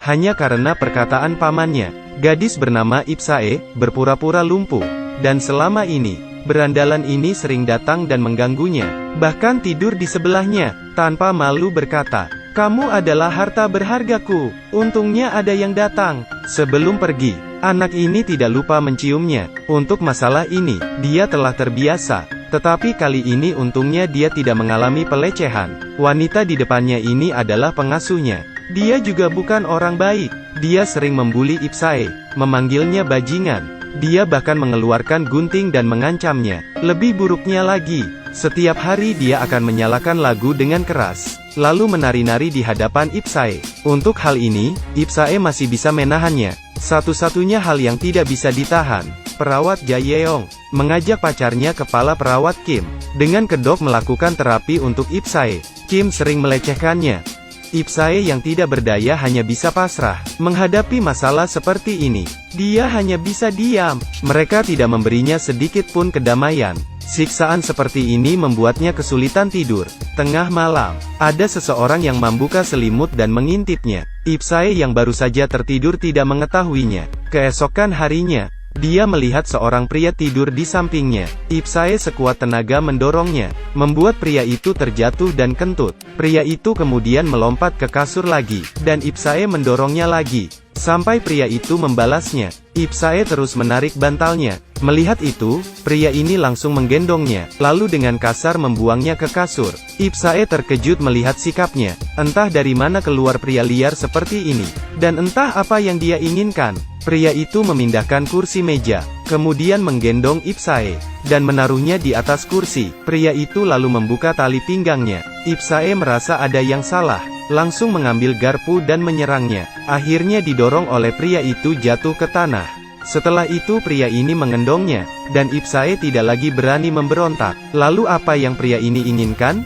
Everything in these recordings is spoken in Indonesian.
hanya karena perkataan pamannya. Gadis bernama Ipsae, berpura-pura lumpuh. Dan selama ini, berandalan ini sering datang dan mengganggunya. Bahkan tidur di sebelahnya, tanpa malu berkata, "Kamu adalah harta berhargaku. Untungnya ada yang datang." Sebelum pergi, anak ini tidak lupa menciumnya. Untuk masalah ini, dia telah terbiasa. Tetapi kali ini untungnya dia tidak mengalami pelecehan. Wanita di depannya ini adalah pengasuhnya. Dia juga bukan orang baik. Dia sering membuli Ipsae, memanggilnya bajingan. Dia bahkan mengeluarkan gunting dan mengancamnya. Lebih buruknya lagi, setiap hari dia akan menyalakan lagu dengan keras, lalu menari-nari di hadapan Ipsae. Untuk hal ini, Ipsae masih bisa menahannya. Satu-satunya hal yang tidak bisa ditahan, perawat Jaeyoung mengajak pacarnya kepala perawat Kim, dengan kedok melakukan terapi untuk Ipsae. Kim sering melecehkannya. Ipsae yang tidak berdaya hanya bisa pasrah menghadapi masalah seperti ini. Dia hanya bisa diam. Mereka tidak memberinya sedikit pun kedamaian. Siksaan seperti ini membuatnya kesulitan tidur. Tengah malam, ada seseorang yang membuka selimut dan mengintipnya. Ipsae yang baru saja tertidur tidak mengetahuinya. Keesokan harinya, dia melihat seorang pria tidur di sampingnya. Ipsae sekuat tenaga mendorongnya, membuat pria itu terjatuh dan kentut. Pria itu kemudian melompat ke kasur lagi, dan Ipsae mendorongnya lagi, sampai pria itu membalasnya. Ipsae terus menarik bantalnya. Melihat itu, pria ini langsung menggendongnya, lalu dengan kasar membuangnya ke kasur. Ipsae terkejut melihat sikapnya. Entah dari mana keluar pria liar seperti ini, dan entah apa yang dia inginkan. Pria itu memindahkan kursi meja, kemudian menggendong Ipsae, dan menaruhnya di atas kursi. Pria itu lalu membuka tali pinggangnya. Ipsae merasa ada yang salah, langsung mengambil garpu dan menyerangnya. Akhirnya didorong oleh pria itu jatuh ke tanah. Setelah itu pria ini mengendongnya, dan Ipsae tidak lagi berani memberontak. Lalu apa yang pria ini inginkan?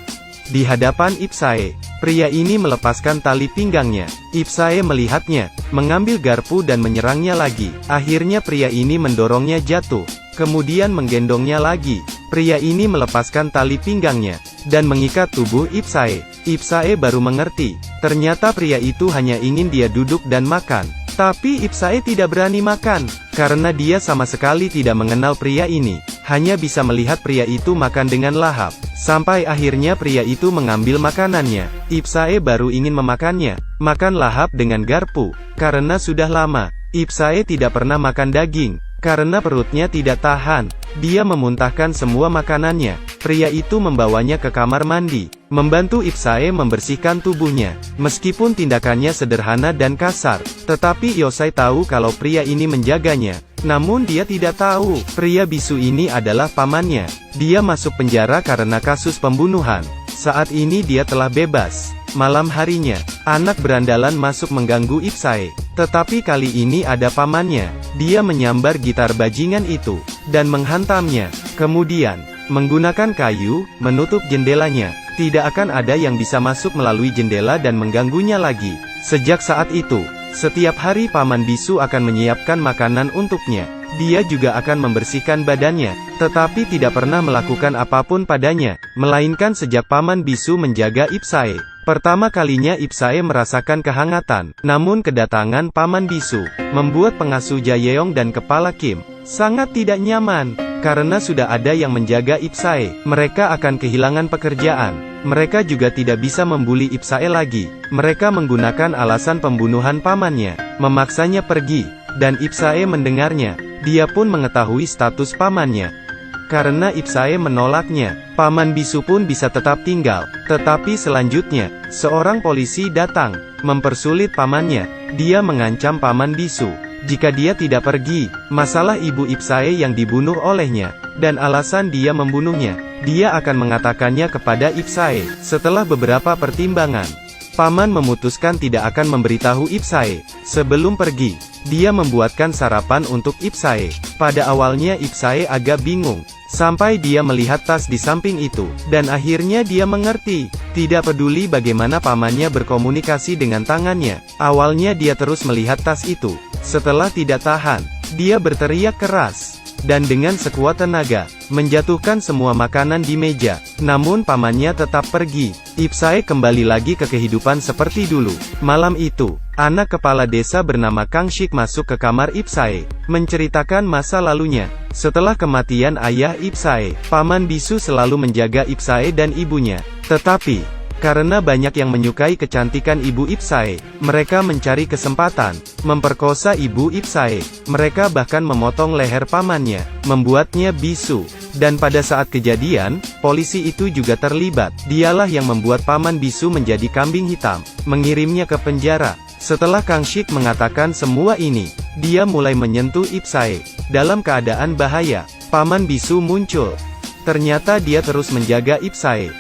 Di hadapan Ipsae, pria ini melepaskan tali pinggangnya. Ipsae melihatnya, mengambil garpu dan menyerangnya lagi. Akhirnya pria ini mendorongnya jatuh, kemudian menggendongnya lagi. Pria ini melepaskan tali pinggangnya, dan mengikat tubuh Ipsae. Ipsae baru mengerti, ternyata pria itu hanya ingin dia duduk dan makan. Tapi Ipsae tidak berani makan, karena dia sama sekali tidak mengenal pria ini. Hanya bisa melihat pria itu makan dengan lahap. Sampai akhirnya pria itu mengambil makanannya. Ipsae baru ingin memakannya. Makan lahap dengan garpu. Karena sudah lama, Ipsae tidak pernah makan daging. Karena perutnya tidak tahan, dia memuntahkan semua makanannya. Pria itu membawanya ke kamar mandi, membantu Ipsae membersihkan tubuhnya. Meskipun tindakannya sederhana dan kasar, tetapi Yosai tahu kalau pria ini menjaganya. Namun dia tidak tahu, pria bisu ini adalah pamannya. Dia masuk penjara karena kasus pembunuhan. Saat ini dia telah bebas. Malam harinya, anak berandalan masuk mengganggu Ipsae. Tetapi kali ini ada pamannya. Dia menyambar gitar bajingan itu, dan menghantamnya. Kemudian, menggunakan kayu, menutup jendelanya. Tidak akan ada yang bisa masuk melalui jendela dan mengganggunya lagi. Sejak saat itu, setiap hari paman bisu akan menyiapkan makanan untuknya. Dia juga akan membersihkan badannya, tetapi tidak pernah melakukan apapun padanya, melainkan sejak paman bisu menjaga Ipsae. Pertama kalinya Ipsae merasakan kehangatan, namun kedatangan paman bisu membuat pengasuh Jaeyoung dan kepala Kim sangat tidak nyaman, karena sudah ada yang menjaga Ipsae. Mereka akan kehilangan pekerjaan. Mereka juga tidak bisa membuli Ipsae lagi. Mereka menggunakan alasan pembunuhan pamannya, memaksanya pergi, dan Ipsae mendengarnya. Dia pun mengetahui status pamannya. Karena Ipsae menolaknya, paman bisu pun bisa tetap tinggal. Tetapi selanjutnya, seorang polisi datang, mempersulit pamannya. Dia mengancam paman bisu, jika dia tidak pergi, masalah ibu Ipsae yang dibunuh olehnya, dan alasan dia membunuhnya, dia akan mengatakannya kepada Ipsae. Setelah beberapa pertimbangan, paman memutuskan tidak akan memberitahu Ipsae. Sebelum pergi, dia membuatkan sarapan untuk Ipsae. Pada awalnya Ipsae agak bingung, sampai dia melihat tas di samping itu, dan akhirnya dia mengerti. Tidak peduli bagaimana pamannya berkomunikasi dengan tangannya, awalnya dia terus melihat tas itu. Setelah tidak tahan, dia berteriak keras, dan dengan sekuat tenaga, menjatuhkan semua makanan di meja. Namun pamannya tetap pergi. Ipsae kembali lagi ke kehidupan seperti dulu. Malam itu, anak kepala desa bernama Kang Shik masuk ke kamar Ipsae, menceritakan masa lalunya. Setelah kematian ayah Ipsae, Paman Bisu selalu menjaga Ipsae dan ibunya. Tetapi, karena banyak yang menyukai kecantikan ibu Ipsae, mereka mencari kesempatan memperkosa ibu Ipsae. Mereka bahkan memotong leher pamannya, membuatnya bisu. Dan pada saat kejadian, polisi itu juga terlibat. Dialah yang membuat Paman Bisu menjadi kambing hitam, mengirimnya ke penjara. Setelah Kang Shik mengatakan semua ini, dia mulai menyentuh Ipsae. Dalam keadaan bahaya, Paman Bisu muncul. Ternyata dia terus menjaga Ipsae.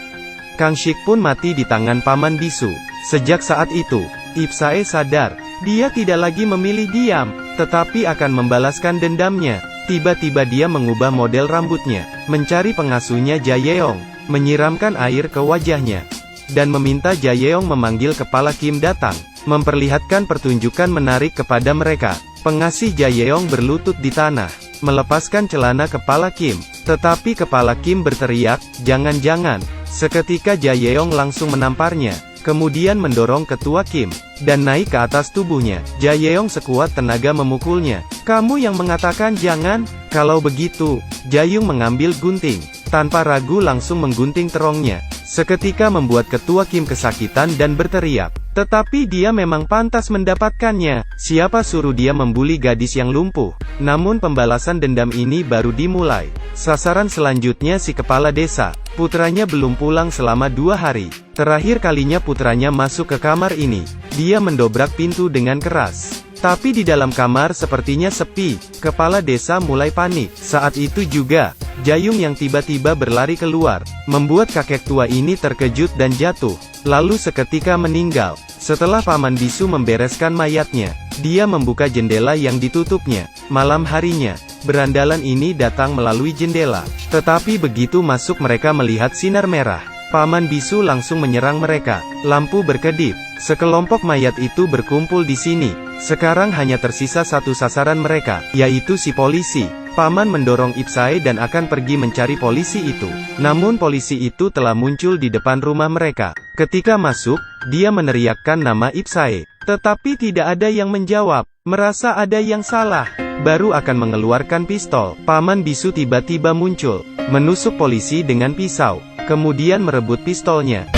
Kang Shik pun mati di tangan Paman Bisu. Sejak saat itu, Ipsae sadar, dia tidak lagi memilih diam, tetapi akan membalaskan dendamnya. Tiba-tiba dia mengubah model rambutnya, mencari pengasuhnya Jaeyeong, menyiramkan air ke wajahnya, dan meminta Jaeyeong memanggil kepala Kim datang, memperlihatkan pertunjukan menarik kepada mereka. Pengasih Jaeyeong berlutut di tanah, melepaskan celana kepala Kim, tetapi kepala Kim berteriak, "Jangan-jangan!" Seketika Jaeyeong langsung menamparnya, kemudian mendorong ketua Kim, dan naik ke atas tubuhnya. Jaeyeong sekuat tenaga memukulnya. "Kamu yang mengatakan jangan? Kalau begitu." Jaeyoong mengambil gunting, tanpa ragu langsung menggunting terongnya. Seketika membuat ketua Kim kesakitan dan berteriak. Tetapi dia memang pantas mendapatkannya. Siapa suruh dia membuli gadis yang lumpuh? Namun pembalasan dendam ini baru dimulai. Sasaran selanjutnya si kepala desa. Putranya belum pulang selama 2 hari. Terakhir kalinya putranya masuk ke kamar ini. Dia mendobrak pintu dengan keras. Tapi di dalam kamar sepertinya sepi. Kepala desa mulai panik. Saat itu juga, Jaeyoong yang tiba-tiba berlari keluar, membuat kakek tua ini terkejut dan jatuh, lalu seketika meninggal. Setelah Paman Bisu membereskan mayatnya, dia membuka jendela yang ditutupnya. Malam harinya, berandalan ini datang melalui jendela. Tetapi begitu masuk mereka melihat sinar merah. Paman Bisu langsung menyerang mereka. Lampu berkedip. Sekelompok mayat itu berkumpul di sini. Sekarang hanya tersisa satu sasaran mereka, yaitu si polisi. Paman mendorong Ipsae dan akan pergi mencari polisi itu. Namun polisi itu telah muncul di depan rumah mereka. Ketika masuk, dia meneriakkan nama Ipsae. Tetapi tidak ada yang menjawab. Merasa ada yang salah, baru akan mengeluarkan pistol. Paman Bisu tiba-tiba muncul, menusuk polisi dengan pisau, kemudian merebut pistolnya.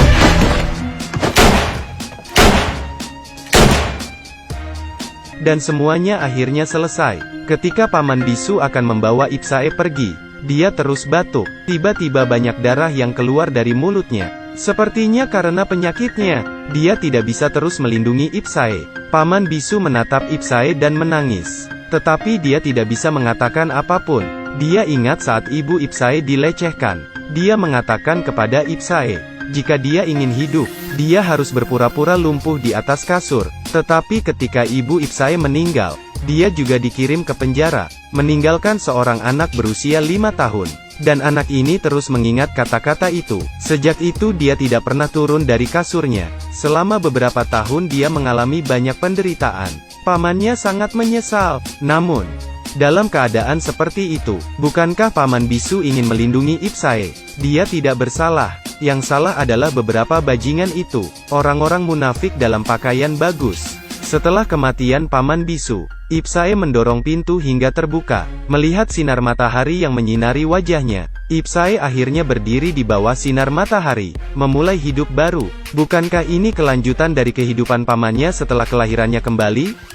Dan semuanya akhirnya selesai. Ketika Paman Bisu akan membawa Ipsae pergi, dia terus batuk. Tiba-tiba banyak darah yang keluar dari mulutnya. Sepertinya karena penyakitnya, dia tidak bisa terus melindungi Ipsae. Paman Bisu menatap Ipsae dan menangis. Tetapi dia tidak bisa mengatakan apapun. Dia ingat saat ibu Ipsae dilecehkan. Dia mengatakan kepada Ipsae, jika dia ingin hidup, dia harus berpura-pura lumpuh di atas kasur. Tetapi ketika ibu Ipsae meninggal, dia juga dikirim ke penjara, meninggalkan seorang anak berusia 5 tahun. Dan anak ini terus mengingat kata-kata itu. Sejak itu dia tidak pernah turun dari kasurnya. Selama beberapa tahun dia mengalami banyak penderitaan. Pamannya sangat menyesal. Namun, dalam keadaan seperti itu, bukankah Paman Bisu ingin melindungi Ipsae? Dia tidak bersalah. Yang salah adalah beberapa bajingan itu, orang-orang munafik dalam pakaian bagus. Setelah kematian Paman Bisu, Ipsae mendorong pintu hingga terbuka. Melihat sinar matahari yang menyinari wajahnya, Ipsae akhirnya berdiri di bawah sinar matahari, memulai hidup baru. Bukankah ini kelanjutan dari kehidupan pamannya setelah kelahirannya kembali?